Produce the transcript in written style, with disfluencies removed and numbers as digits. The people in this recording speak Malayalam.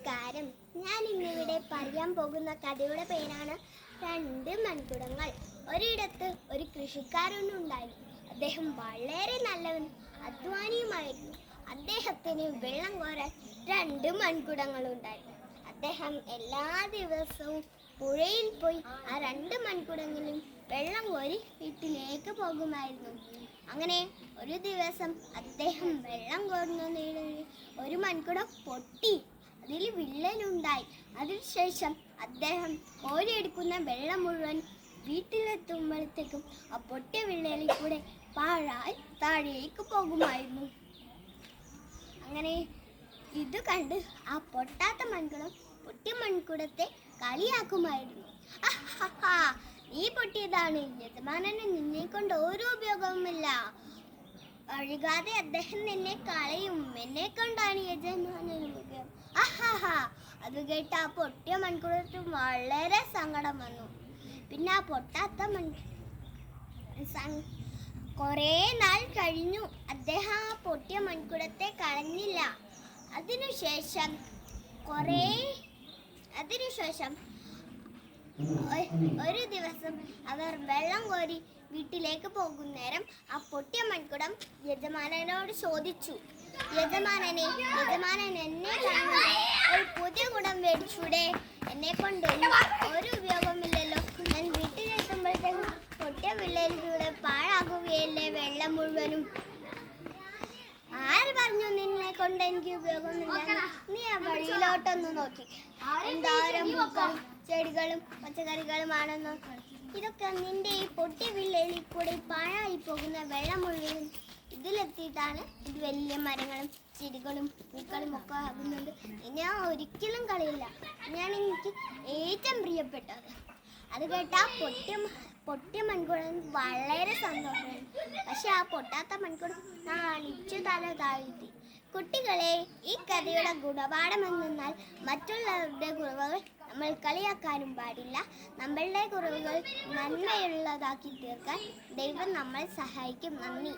നമസ്കാരം. ഞാൻ ഇന്നിവിടെ പറയാൻ പോകുന്ന കഥയുടെ പേരാണ് രണ്ട് മൺകുടങ്ങൾ. ഒരിടത്ത് ഒരു കൃഷിക്കാരനുണ്ടായിരുന്നു. അദ്ദേഹം വളരെ നല്ലവൻ അധ്വാനിയുമായിരുന്നു. അദ്ദേഹത്തിന് വെള്ളം കോരാൻ രണ്ട് മൺകുടങ്ങളുണ്ടായിരുന്നു. അദ്ദേഹം എല്ലാ ദിവസവും പുഴയിൽ പോയി ആ രണ്ട് മൺകുടങ്ങളിലും വെള്ളം കോരി വീട്ടിലേക്ക് പോകുമായിരുന്നു. അങ്ങനെ ഒരു ദിവസം അദ്ദേഹം വെള്ളം കോരുന്നതിനിടയിൽ ഒരു മൺകുടം പൊട്ടി. അതിൽ വിള്ളലുണ്ടായി. അതിനുശേഷം അദ്ദേഹം കോരിയെടുക്കുന്ന വെള്ളം മുഴുവൻ വീട്ടിലെത്തുമ്പോഴത്തേക്കും ആ പൊട്ടിയ വിള്ളലിൽ കൂടെ പാഴായി താഴേക്ക് പോകുമായിരുന്നു. അങ്ങനെ ഇത് കണ്ട് ആ പൊട്ടാത്ത മൺകുടം പൊട്ടിയ മൺകുടത്തെ കളിയാക്കുമായിരുന്നു. നീ പൊട്ടിയതാണ്, യജമാനന് നിന്നെ കൊണ്ട് ഒരു ഉപയോഗവുമില്ല. ഒഴുകാതെ അദ്ദേഹം നിന്നെ കളയും. എന്നെ കൊണ്ടാണ് യജമാനന് ഉപയോഗം. അത് കേട്ട് ആ പൊട്ടിയ മൺകുടത്തിന് വളരെ സങ്കടം വന്നു. പിന്നെ ആ പൊട്ടാത്ത കുറേ നാൾ കഴിഞ്ഞു. അദ്ദേഹം ആ പൊട്ടിയ മൺകുടത്തെ കളഞ്ഞില്ല. അതിനുശേഷം ഒരു ദിവസം അവർ വെള്ളം കോരി വീട്ടിലേക്ക് പോകുന്നേരം ആ പൊട്ടിയ മൺകുടം യജമാനനോട് ചോദിച്ചു, യജമാനൻ എന്നെ ഒരു പുതിയ കുടം മേടിച്ചൂടെ? എന്നെ കൊണ്ട് ഒരു ഉപയോഗമില്ലല്ലോ. ഞാൻ വീട്ടിലെത്തുമ്പോഴത്തേക്കും പൊട്ടിയ വിള്ളലിലൂടെ പാഴാകുകയല്ലേ വെള്ളം മുഴുവനും. ആര് പറഞ്ഞു നിന്നെ കൊണ്ട് എനിക്ക് ഉപയോഗമൊന്നുമില്ല? നീ ആ വഴിയിലോട്ടൊന്ന് നോക്കി, എന്തോരം പൂക്കളും ചെടികളും പച്ചക്കറികളുമാണെന്ന്. ഇതൊക്കെ നിന്റെ ഈ പൊട്ടിയ വിള്ളലിൽ കൂടെ പാഴായി പോകുന്ന വെള്ളം മുഴുവനും ഇതിലെത്തിയിട്ടാണ് ഇത് വലിയ മരങ്ങളും ചെടികളും പൂക്കളും ഒക്കെ ആകുന്നത്. ഞാൻ ഒരിക്കലും കളയില്ല. ഞാൻ എനിക്ക് ഏറ്റവും പ്രിയപ്പെട്ടത്. അത് കേട്ടാ പൊട്ടിയ മൺകുടം വളരെ സന്തോഷമായി. പക്ഷെ ആ പൊട്ടാത്ത മൺകുടം നാണിച്ചു തല താഴ്ത്തി. കുട്ടികളെ, ഈ കഥയുടെ ഗുണപാഠം എന്നാൽ മറ്റുള്ളവരുടെ കുറവുകൾ നമ്മൾ കളിയാക്കാനും പാടില്ല. നമ്മളുടെ കുറവുകൾ നന്മയുള്ളതാക്കി തീർക്കാൻ ദൈവം നമ്മളെ സഹായിക്കും. നന്ദി.